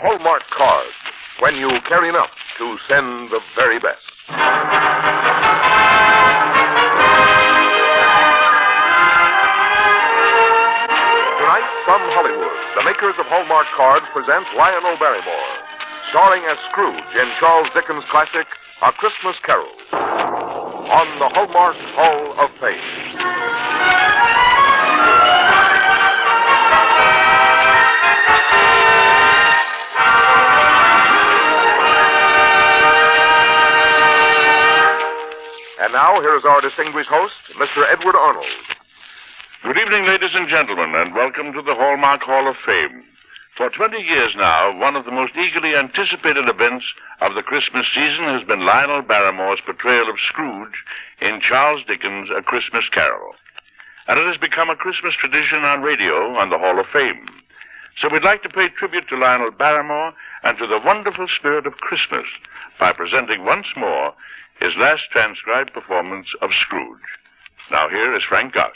Hallmark cards, when you care enough to send the very best. Tonight, from Hollywood, the makers of Hallmark cards present Lionel Barrymore, starring as Scrooge in Charles Dickens' classic, A Christmas Carol, on the Hallmark Hall of Fame. And now, here is our distinguished host, Mr. Edward Arnold. Good evening, ladies and gentlemen, and welcome to the Hallmark Hall of Fame. For 20 years now, one of the most eagerly anticipated events of the Christmas season has been Lionel Barrymore's portrayal of Scrooge in Charles Dickens' A Christmas Carol. And it has become a Christmas tradition on radio on the Hall of Fame. So we'd like to pay tribute to Lionel Barrymore and to the wonderful spirit of Christmas by presenting once more his last transcribed performance of Scrooge. Now here is Frank Goss.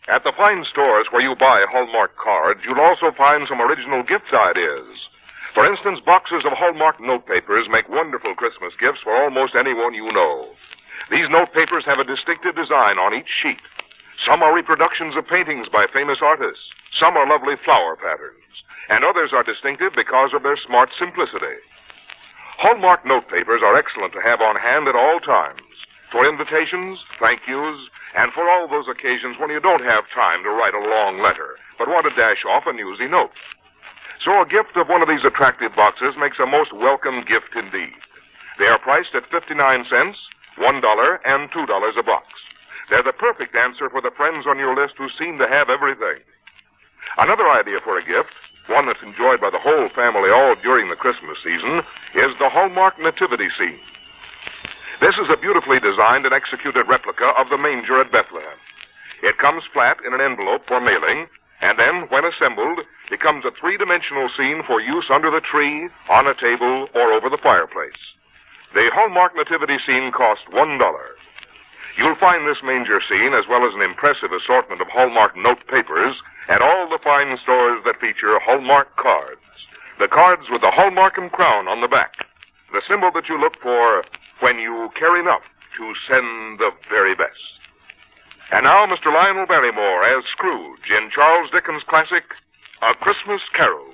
At the fine stores where you buy Hallmark cards, you'll also find some original gift ideas. For instance, boxes of Hallmark notepapers make wonderful Christmas gifts for almost anyone you know. These notepapers have a distinctive design on each sheet. Some are reproductions of paintings by famous artists. Some are lovely flower patterns. And others are distinctive because of their smart simplicity. Hallmark notepapers are excellent to have on hand at all times. For invitations, thank yous, and for all those occasions when you don't have time to write a long letter, but want to dash off a newsy note. So a gift of one of these attractive boxes makes a most welcome gift indeed. They are priced at 59 cents, $1, and $2 a box. They're the perfect answer for the friends on your list who seem to have everything. Another idea for a gift, one that's enjoyed by the whole family all during the Christmas season, is the Hallmark Nativity Scene. This is a beautifully designed and executed replica of the manger at Bethlehem. It comes flat in an envelope for mailing, and then, when assembled, becomes a three-dimensional scene for use under the tree, on a table, or over the fireplace. The Hallmark Nativity Scene costs $1. You'll find this manger scene, as well as an impressive assortment of Hallmark note papers, at all the fine stores that feature Hallmark cards. The cards with the Hallmark and crown on the back. The symbol that you look for when you care enough to send the very best. And now, Mr. Lionel Barrymore as Scrooge in Charles Dickens' classic, A Christmas Carol.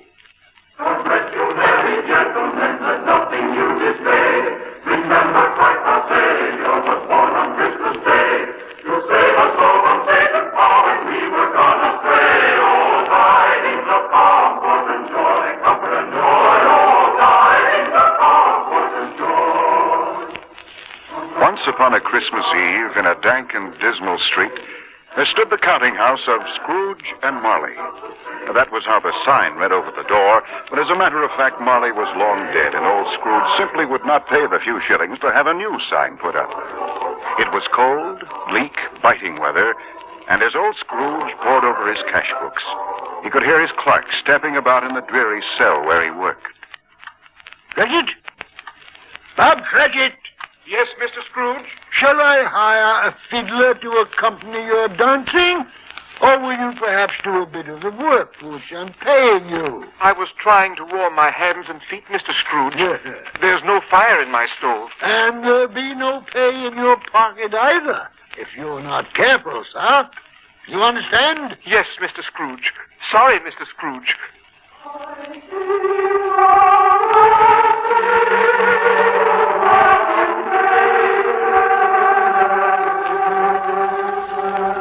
God bless you, merry gentlemen, let nothing you dismay. Remember Christ our Savior was born on Christmas Day. To save us all from Satan's power, we were gone astray. Oh, tidings of comfort and joy, comfort and joy. Oh, tidings of comfort and joy. Once upon a Christmas Eve, in a dank and dismal street, there stood the counting house of Scrooge and Marley. That was how the sign read over the door, but as a matter of fact, Marley was long dead, and old Scrooge simply would not pay the few shillings to have a new sign put up. It was cold, bleak, biting weather, and as old Scrooge pored over his cash books, he could hear his clerk stepping about in the dreary cell where he worked. Cratchit? Bob Cratchit! Yes, Mr. Scrooge? Shall I hire a fiddler to accompany your dancing? Or will you perhaps do a bit of the work for which I'm paying you? I was trying to warm my hands and feet, Mr. Scrooge. There's no fire in my stove. And there'll be no pay in your pocket either, if you're not careful, sir. You understand? Yes, Mr. Scrooge. Sorry, Mr. Scrooge.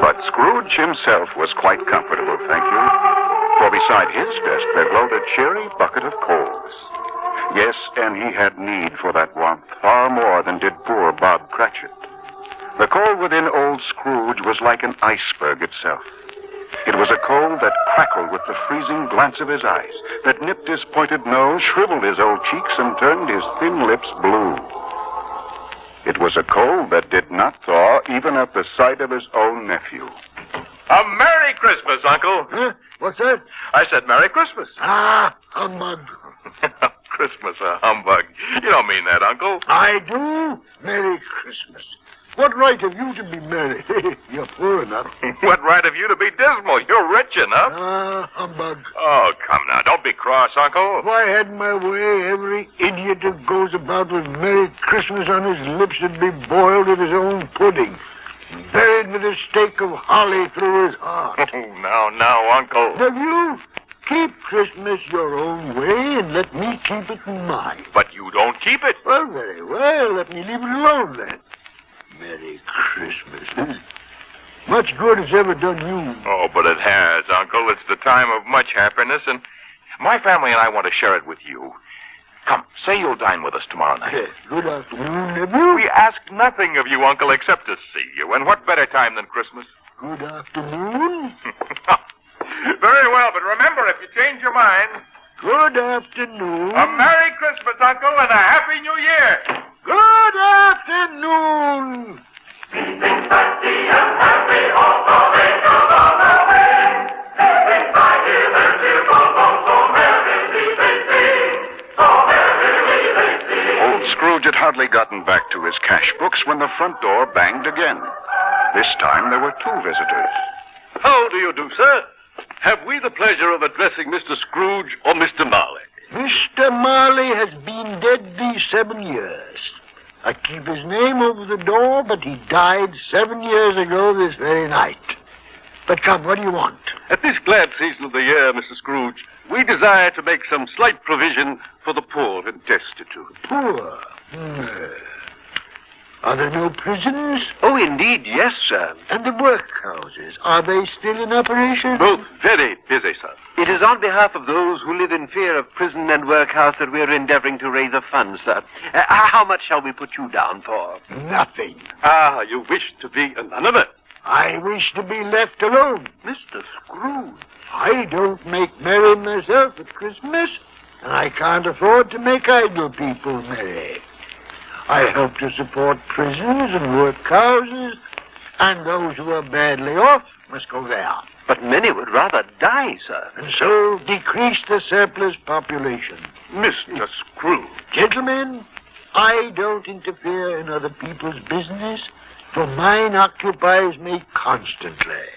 But Scrooge himself was quite comfortable, thank you. For beside his desk there glowed a cheery bucket of coals. Yes, and he had need for that warmth far more than did poor Bob Cratchit. The coal within old Scrooge was like an iceberg itself. It was a coal that crackled with the freezing glance of his eyes, that nipped his pointed nose, shriveled his old cheeks, and turned his thin lips blue. It was a coal that did not thaw even at the sight of his own nephew. A Merry Christmas, Uncle. Huh? What's that? I said Merry Christmas. Ah, humbug. Christmas, a humbug. You don't mean that, Uncle. I do. Merry Christmas. What right have you to be merry? You're poor enough. What right have you to be dismal? You're rich enough. Humbug. Oh, come now. Don't be cross, Uncle. If I had my way, every idiot who goes about with Merry Christmas on his lips would be boiled with his own pudding, buried with a stake of holly through his heart. Oh, now, Uncle. Now you keep Christmas your own way and let me keep it mine. But you don't keep it. Well, very well. Let me leave it alone then. Merry Christmas. Much good has ever done you. Oh, but it has, Uncle. It's the time of much happiness, and my family and I want to share it with you. Come, say you'll dine with us tomorrow night. Yes, good afternoon, nephew. We ask nothing of you, Uncle, except to see you. And what better time than Christmas? Good afternoon. Very well, but remember, if you change your mind... Good afternoon. A Merry Christmas, Uncle, and a Happy New Year. Good afternoon. Sleeping happy and happy all the way to the way. Sleeping by their dear bones, so merrily they sing. So merrily they sing. Old Scrooge had hardly gotten back to his cash books when the front door banged again. This time there were two visitors. How do you do, sir? Have we the pleasure of addressing Mr. Scrooge or Mr. Marley? Mr. Marley has been dead these 7 years. I keep his name over the door, but he died 7 years ago this very night. But come, what do you want? At this glad season of the year, Mr. Scrooge, we desire to make some slight provision for the poor and destitute. Poor? Are there no prisons? Oh, indeed, yes, sir. And the workhouses, are they still in operation? Both very busy, sir. It is on behalf of those who live in fear of prison and workhouse that we are endeavoring to raise a fund, sir. How much shall we put you down for? Nothing. Ah, you wish to be anonymous. I wish to be left alone. Mr. Scrooge. I don't make merry myself at Christmas, and I can't afford to make idle people merry. I help to support prisons and workhouses, and those who are badly off must go there. But many would rather die, sir. And so decrease the surplus population. Mr. Scrooge. Gentlemen, I don't interfere in other people's business, for mine occupies me constantly.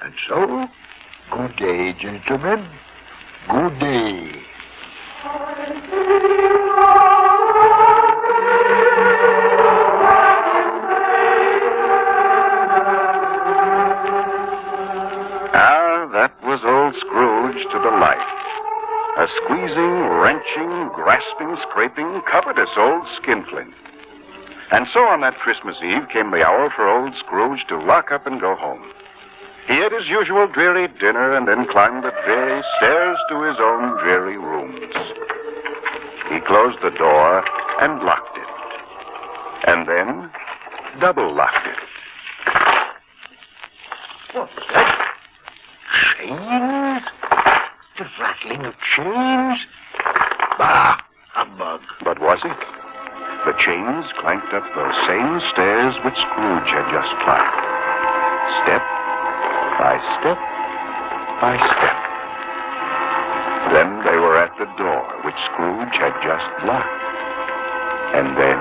And so, good day, gentlemen. Good day. That was old Scrooge to the life. A squeezing, wrenching, grasping, scraping, covetous old skinflint. And so on that Christmas Eve came the hour for old Scrooge to lock up and go home. He had his usual dreary dinner and then climbed the dreary stairs to his own dreary rooms. He closed the door and locked it. And then double-locked it. What's that? Chains? The rattling of chains? Bah, humbug. But was it? The chains clanked up those same stairs which Scrooge had just climbed. Step by step by step. Then they were at the door which Scrooge had just locked. And then...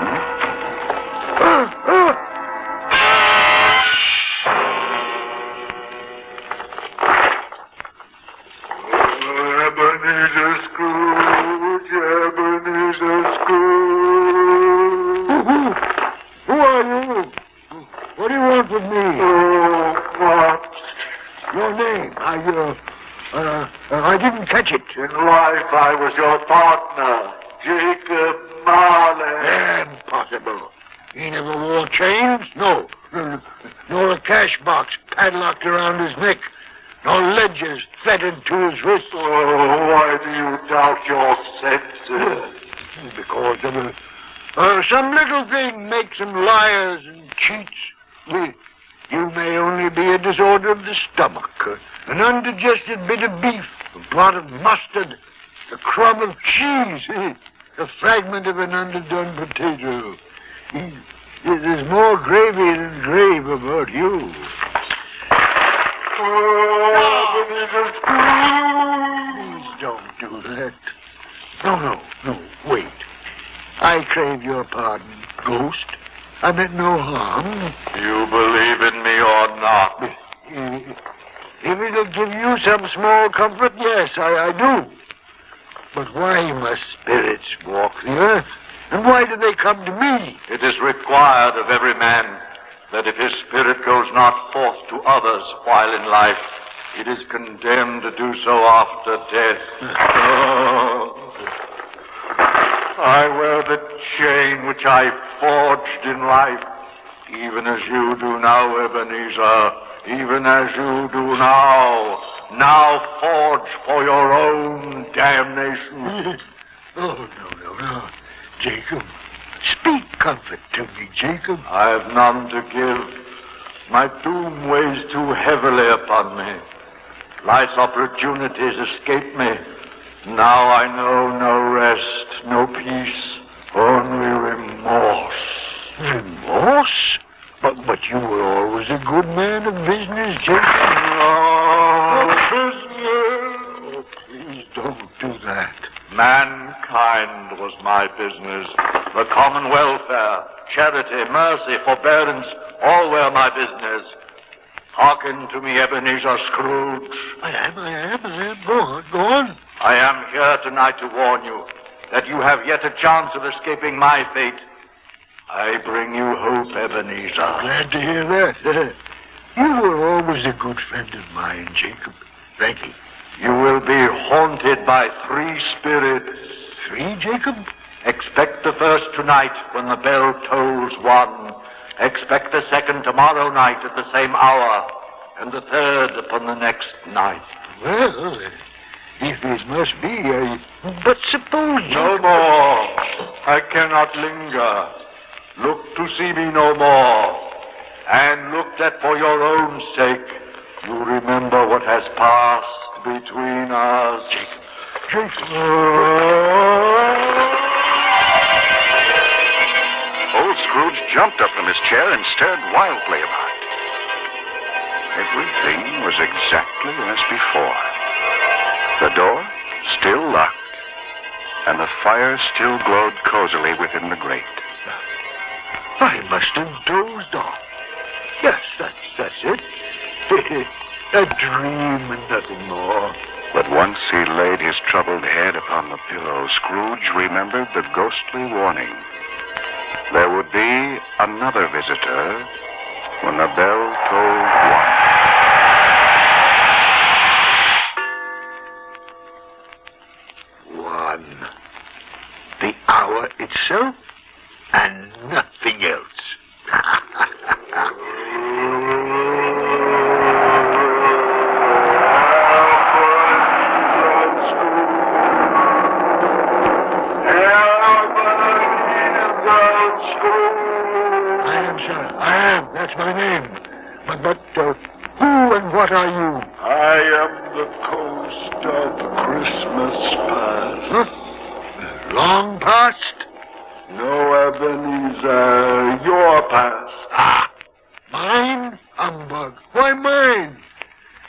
Ebenezer Scrooge, Ebenezer Scrooge. Who are you? What do you want with me? Oh, what? Your name? I didn't catch it. In life, I was your partner, Jacob Marley. Impossible. He never wore chains? No. Nor a cash box padlocked around his neck. Nor ledgers fettered to his wrists. Oh, why do you doubt your senses? Because of some little thing makes them liars and cheats. You may only be a disorder of the stomach, an undigested bit of beef, a blot of mustard, a crumb of cheese, a fragment of an underdone potato. There's more gravy than grave about you. Oh, Ebenezer Scrooge. Please don't do that. No, wait. I crave your pardon, ghost. I meant no harm. You believe in me or not? If it'll give you some small comfort, yes, I do. But why must spirits walk the earth? And why do they come to me? It is required of every man that if his spirit goes not forth to others while in life, it is condemned to do so after death. I wear the chain which I forged in life, even as you do now, Ebenezer, even as you do now. Now forge for your own damnation. Oh, no. Jacob, speak comfort to me, Jacob. I have none to give. My doom weighs too heavily upon me. Life's opportunities escape me. Now I know no rest, no peace, only remorse. Remorse? But you were always a good man of business, Jacob. Business! Oh, please don't do that. Mankind was my business. The common welfare, charity, mercy, forbearance, all were my business. Hearken to me, Ebenezer Scrooge. I am. Go on. I am here tonight to warn you that you have yet a chance of escaping my fate. I bring you hope, Ebenezer. Glad to hear that. You were always a good friend of mine, Jacob. Thank you. You will be haunted by 3 spirits. 3, Jacob? Expect the first tonight when the bell tolls 1. Expect the second tomorrow night at the same hour. And the third upon the next night. Well, if it must be, but suppose... No more. I cannot linger. Look to see me no more. And look that for your own sake, you remember what has passed between us. Jacob. Old Scrooge jumped up from his chair and stared wildly about. Everything was exactly as before. The door still locked, and the fire still glowed cozily within the grate. I must have dozed off. Yes, that's it. A dream and nothing more. But once he laid his troubled head upon the pillow, Scrooge remembered the ghostly warning. There would be another visitor when the bell tolled 1. 1. The hour itself and nothing else. I am. That's my name. But who and what are you? I am the ghost of Christmas past. Huh? Long past? No, Ebenezer, your past. Ah, mine? Humbug. Why mine?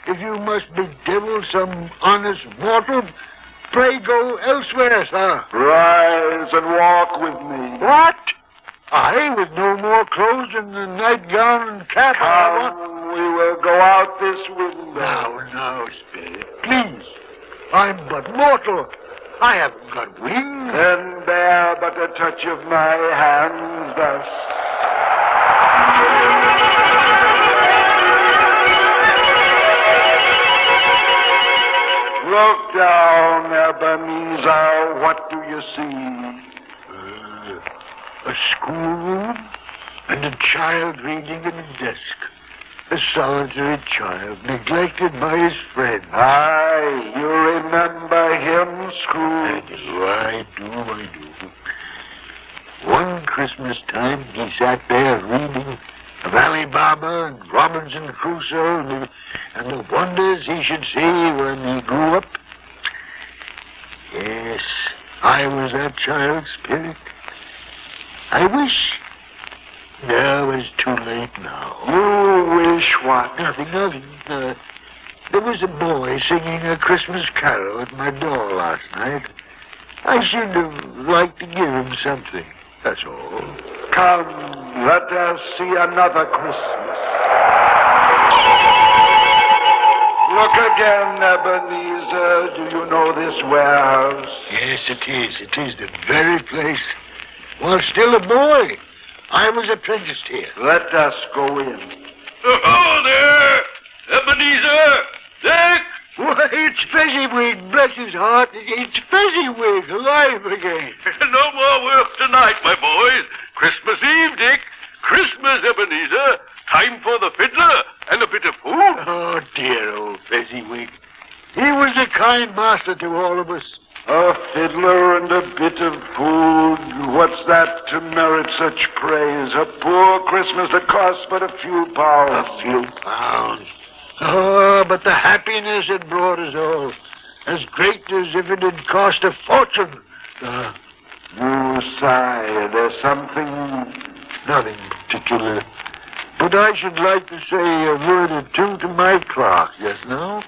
If you must bedevil some honest mortal, pray go elsewhere, sir. Rise and walk with me. What? I, with no more clothes than the nightgown and cap I want. Come, we will go out this window. Now, spirit, please. I'm but mortal. I haven't got wings. Then bear but a touch of my hands thus. Look down, Ebenezer. What do you see? A schoolroom and a child reading in a desk. A solitary child, neglected by his friends. Aye, you remember him, Scrooge? I do. One Christmas time, he sat there reading of Alibaba and Robinson Crusoe and the wonders he should see when he grew up. Yes, I was that child's spirit. I wish. No, it's too late now. You wish what? Nothing. There was a boy singing a Christmas carol at my door last night. I should have liked to give him something. That's all. Come, let us see another Christmas. Look again, Ebenezer. Do you know this warehouse? Yes, it is. It is the very place. While still a boy, I was apprenticed here. Let us go in. Oh, there! Ebenezer! Dick! Why, it's Fezziwig, bless his heart. It's Fezziwig, alive again. No more work tonight, my boys. Christmas Eve, Dick. Christmas, Ebenezer. Time for the fiddler and a bit of food. Oh, dear old Fezziwig. He was a kind master to all of us. A fiddler and a bit of food. What's that to merit such praise? A poor Christmas that costs but a few pounds. A few pounds. Oh, but the happiness it brought us all. As great as if it had cost a fortune. You sigh. There's something... Nothing particular. But I should like to say a word or two to my clock just now.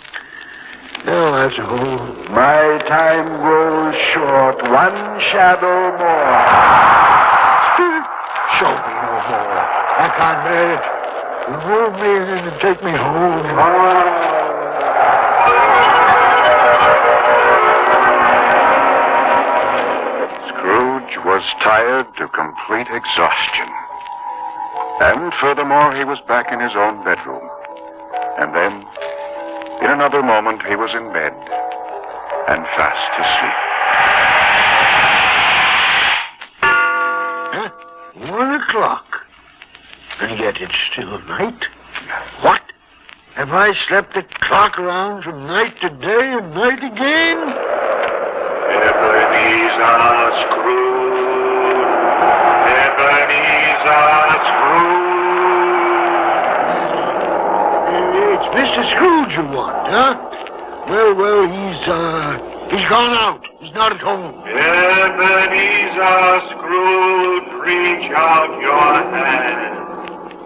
Oh, that's all. My time grows short. One shadow more. Show me no more. I can't bear it. Remove me and take me home. Scrooge was tired to complete exhaustion. And furthermore, he was back in his own bedroom. And then, in another moment, he was in bed and fast asleep. 1 o'clock. And yet it's still night. What? Have I slept the clock around from night to day and night again? Ebenezer Scrooge. Ebenezer Scrooge. It's Mr. Scrooge you want, huh? Well, he's gone out. He's not at home. Ebenezer Scrooge, reach out your hand.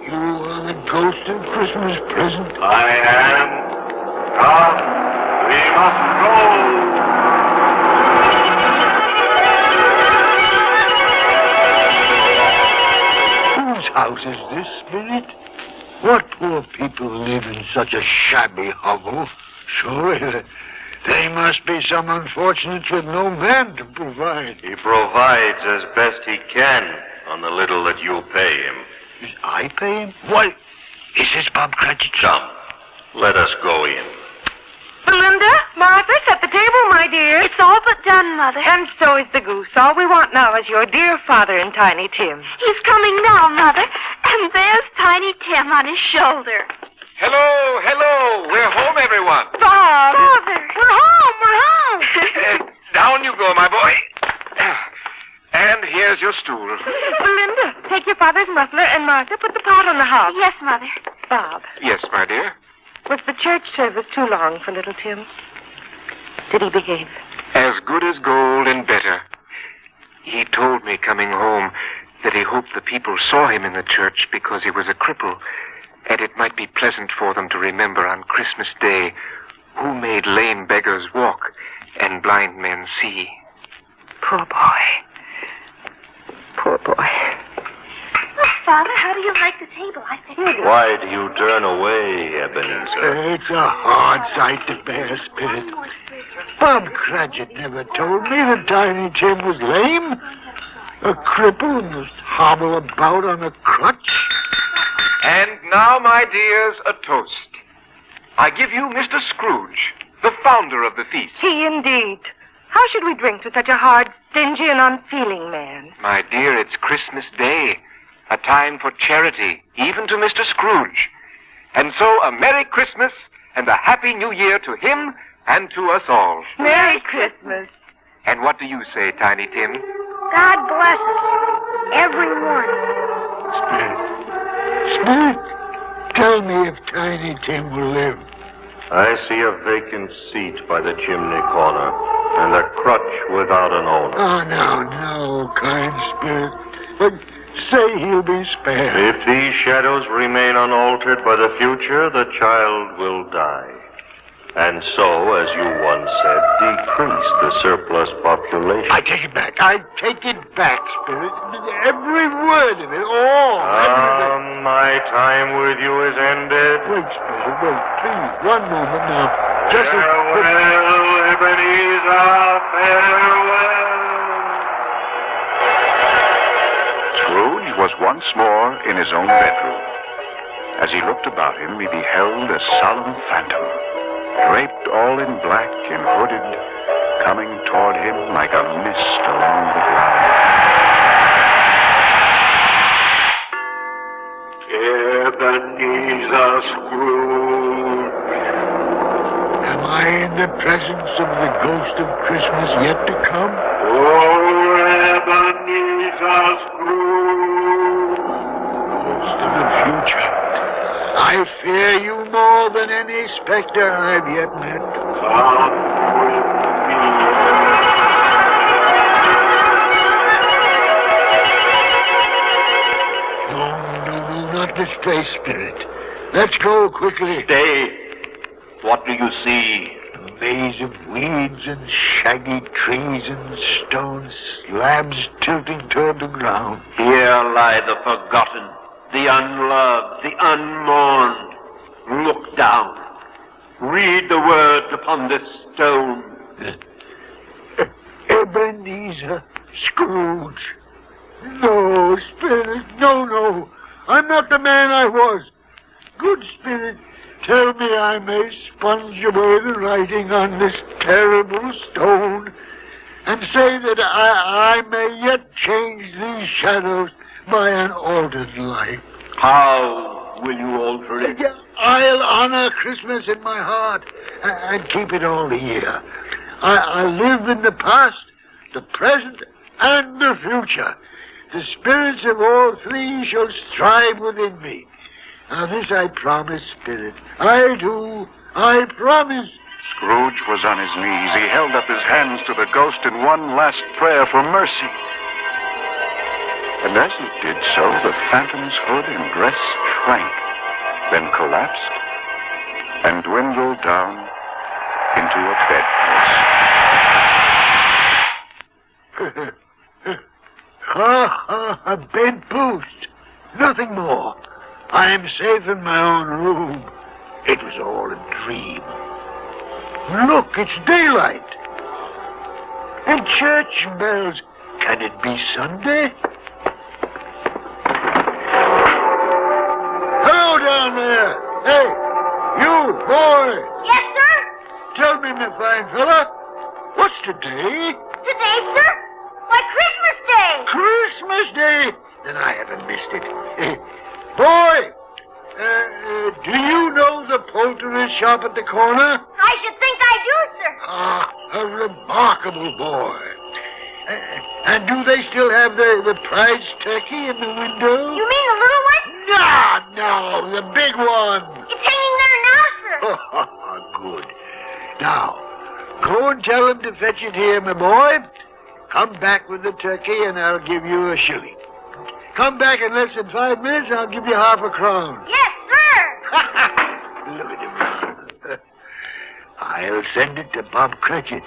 You are the ghost of Christmas present. I am. Come, we must go. Whose house is this, Spirit? What poor people live in such a shabby hovel? Surely they must be some unfortunates with no man to provide. He provides as best he can on the little that you pay him. I pay him? Why, is this Bob Cratchit? Come, let us go in. Belinda, Martha, set the table, my dear. It's all but done, Mother. And so is the goose. All we want now is your dear father and Tiny Tim. He's coming now, Mother. And there's Tiny Tim on his shoulder. Hello, hello. We're home, everyone. Bob! Father! We're home! Down you go, my boy. And here's your stool. Belinda, take your father's muffler, and Martha, put the pot on the hob. Yes, Mother. Bob, Yes, my dear. was the church service too long for little Tim? Did he behave? As good as gold and better. He told me coming home that he hoped the people saw him in the church because he was a cripple, and it might be pleasant for them to remember on Christmas Day who made lame beggars walk and blind men see. Poor boy. Poor boy. Oh, Father, how do you like the table? I think Why do you turn away, Ebenezer? It's a hard sight to bear, Spirit. Bob Cratchit never told me that Tiny Tim was lame. A cripple and must hobble about on a crutch. And now, my dears, a toast. I give you Mr. Scrooge, the founder of the feast. He indeed. How should we drink to such a hard, stingy, and unfeeling man? My dear, it's Christmas Day, a time for charity, even to Mr. Scrooge. And so a Merry Christmas and a Happy New Year to him and to us all. Merry Christmas. And what do you say, Tiny Tim? God bless us, everyone. Spirit, tell me if Tiny Tim will live. I see a vacant seat by the chimney corner, and a crutch without an owner. Oh, no, kind Spirit. But say he'll be spared. If these shadows remain unaltered by the future, the child will die. and so, as you once said, decrease the surplus population. I take it back. I take it back, Spirit. Every word of it, all. Everything. My time with you is ended. Wait, Spirit, wait, please. One moment now. Just farewell, Ebenezer, farewell. Scrooge was once more in his own bedroom. As he looked about him, he beheld a solemn phantom, draped all in black and hooded, coming toward him like a mist along the ground. Ebenezer Scrooge. Am I in the presence of the ghost of Christmas yet to come? Oh, Ebenezer Scrooge. Ghost of the future. I fear you more than any specter I've yet met. Come with me. No, not this place, Spirit. Let's go quickly. Stay. What do you see? A maze of weeds and shaggy trees and stone slabs tilting toward the ground. Here lie the forgotten, the unloved, the unmourned. Look down. Read the words upon this stone. Ebenezer Scrooge. No, Spirit, no. I'm not the man I was. Good Spirit, tell me I may sponge away the writing on this terrible stone and say that I may yet change these shadows by an altered life. How will you alter it? I'll honor Christmas in my heart and keep it all the year. I live in the past, the present, and the future. The spirits of all three shall strive within me. Now this I promise, Spirit. I do. I promise. Scrooge was on his knees. He held up his hands to the ghost in one last prayer for mercy. And as he did so, the phantom's hood and dress shrank, then collapsed, and dwindled down into a bedpost. A bedpost. Nothing more. I am safe in my own room. It was all a dream. Look, it's daylight. And church bells. Can it be Sunday? Hello down there. Hey, you, boy. Yes, sir? Tell me, my fine fella, what's today? Today, sir? Why, Christmas Day. Christmas Day? Then I haven't missed it. Boy, do you know the poulterer's shop at the corner? I should think I do, sir. Ah, a remarkable boy. And do they still have the prize turkey in the window? You mean the little one? No, the big one. It's hanging there now, sir. Good. Now, go and tell him to fetch it here, my boy. Come back with the turkey and I'll give you a shilling. Come back in less than 5 minutes, I'll give you half a crown. Yes, sir. Look at him. I'll send it to Bob Cratchit.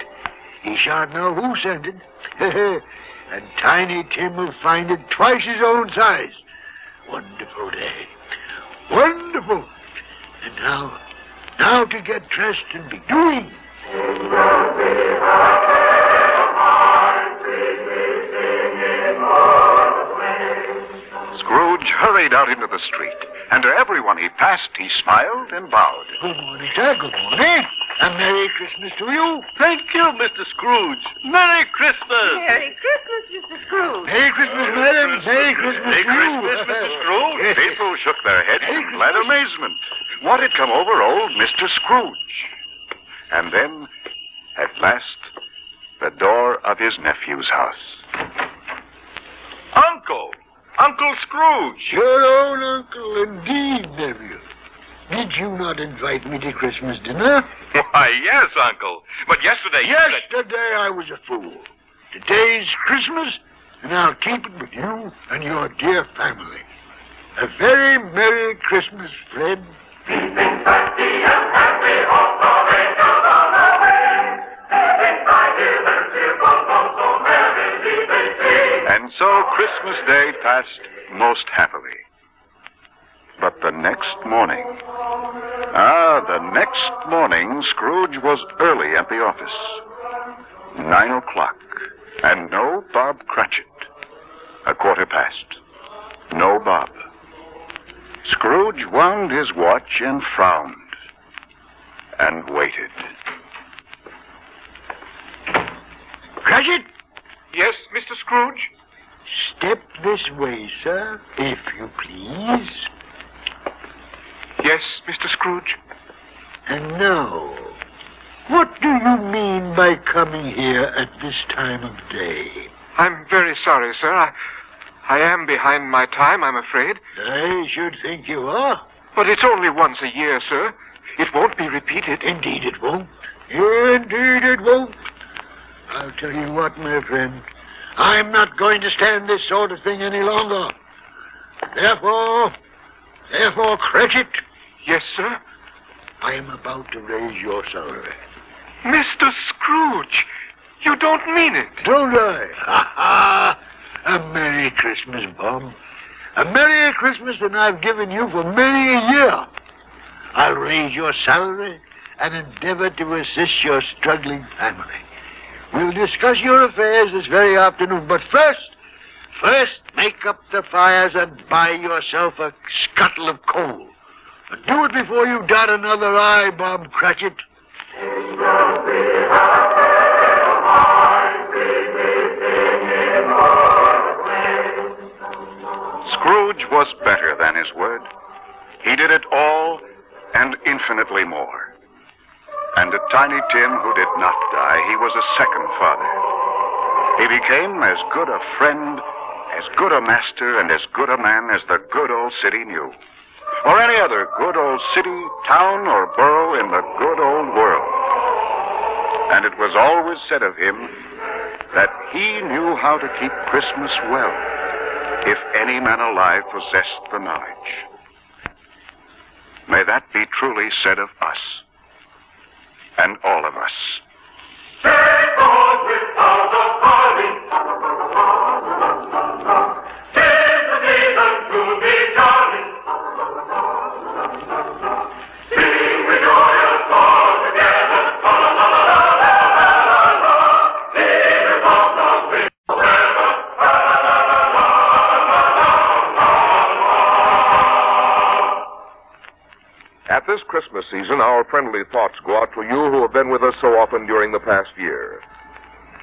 He shan't know who sent it. And Tiny Tim will find it twice his own size. Wonderful day. Wonderful. And now to get dressed and be doing. Scrooge hurried out into the street, and to everyone he passed, he smiled and bowed. Good morning, sir. Good morning. And Merry Christmas to you. Thank you, Mr. Scrooge. Merry Christmas. Merry Christmas, Mr. Scrooge. Merry Christmas, madam. Merry Christmas Merry to you. Christmas, Mr. Scrooge. People shook their heads in glad amazement. What had come over old Mr. Scrooge? And then, at last, the door of his nephew's house. Uncle Scrooge. Your own uncle, indeed, nephew. Did you not invite me to Christmas dinner? Why, yes, Uncle. But yesterday you said... Yesterday I was a fool. Today's Christmas, and I'll keep it with you and your dear family. A very Merry Christmas, Fred. Keeping happy and happy, all the way so Christmas Day passed most happily. But the next morning, Scrooge was early at the office. 9 o'clock, and no Bob Cratchit. 1:15, no Bob. Scrooge wound his watch and frowned, and waited. Cratchit? Yes, Mr. Scrooge? Step this way, sir, if you please. Yes, Mr. Scrooge? And now, what do you mean by coming here at this time of day? I'm very sorry, sir. I am behind my time, I'm afraid. I should think you are. But it's only once a year, sir. It won't be repeated. Indeed it won't. Indeed it won't. I'll tell you what, my friend. I'm not going to stand this sort of thing any longer. Therefore, Cratchit. Yes, sir? I am about to raise your salary. Mr. Scrooge, you don't mean it. Don't I? Ha ha! A Merry Christmas, Bob. A Merry Christmas than I've given you for many a year. I'll raise your salary and endeavor to assist your struggling family. We'll discuss your affairs this very afternoon, but first, make up the fires and buy yourself a scuttle of coal. And do it before you dot another I, Bob Cratchit. Scrooge was better than his word. He did it all and infinitely more. And to Tiny Tim, who did not die, he was a second father. He became as good a friend, as good a master, and as good a man as the good old city knew. Or any other good old city, town, or borough in the good old world. And it was always said of him that he knew how to keep Christmas well, if any man alive possessed the knowledge. May that be truly said of us, and all of us. Take on without a party. Tis the season to be jolly. Sing with joyous all together. La la la la la la la la. Sing about the wind forever. La la la la la la la. At this Christmas season, our friendly thoughts go out to you who have been with us so often during the past year.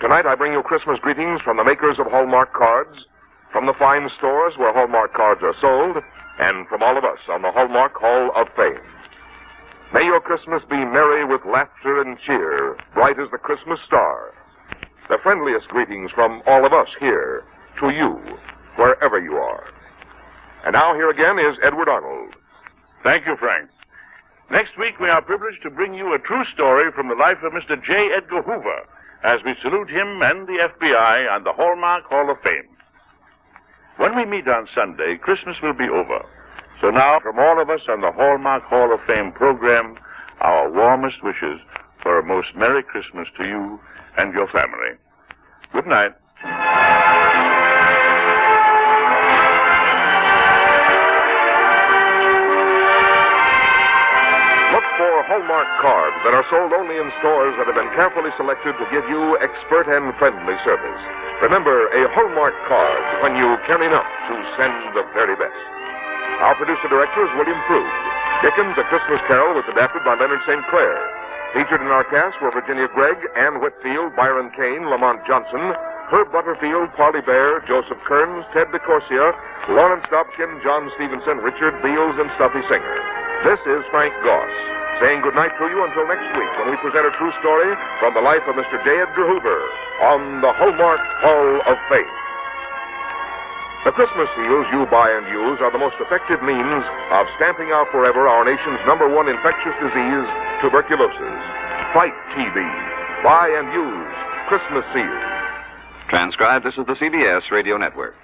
Tonight, I bring you Christmas greetings from the makers of Hallmark cards, from the fine stores where Hallmark cards are sold, and from all of us on the Hallmark Hall of Fame. May your Christmas be merry with laughter and cheer, bright as the Christmas star. The friendliest greetings from all of us here to you, wherever you are. And now here again is Edward Arnold. Thank you, Frank. Next week, we are privileged to bring you a true story from the life of Mr. J. Edgar Hoover, as we salute him and the FBI on the Hallmark Hall of Fame. When we meet on Sunday, Christmas will be over. So now, from all of us on the Hallmark Hall of Fame program, our warmest wishes for a most Merry Christmas to you and your family. Good night. Look for Hallmark cards that are sold only in stores that have been carefully selected to give you expert and friendly service. Remember, a Hallmark card when you care enough to send the very best. Our producer-director is William Frood. Dickens' A Christmas Carol was adapted by Leonard St. Clair. Featured in our cast were Virginia Gregg, Ann Whitfield, Byron Kane, Lamont Johnson, Herb Butterfield, Parley Bear, Joseph Kearns, Ted DeCorsia, Lawrence Dobkin, John Stevenson, Richard Beals, and Stuffy Singer. This is Frank Goss, saying goodnight to you until next week when we present a true story from the life of Mr. J. Edgar Hoover on the Hallmark Hall of Fame. The Christmas seals you buy and use are the most effective means of stamping out forever our nation's #1 infectious disease, tuberculosis. Fight TB. Buy and use Christmas seals. Transcribed, this is the CBS Radio Network.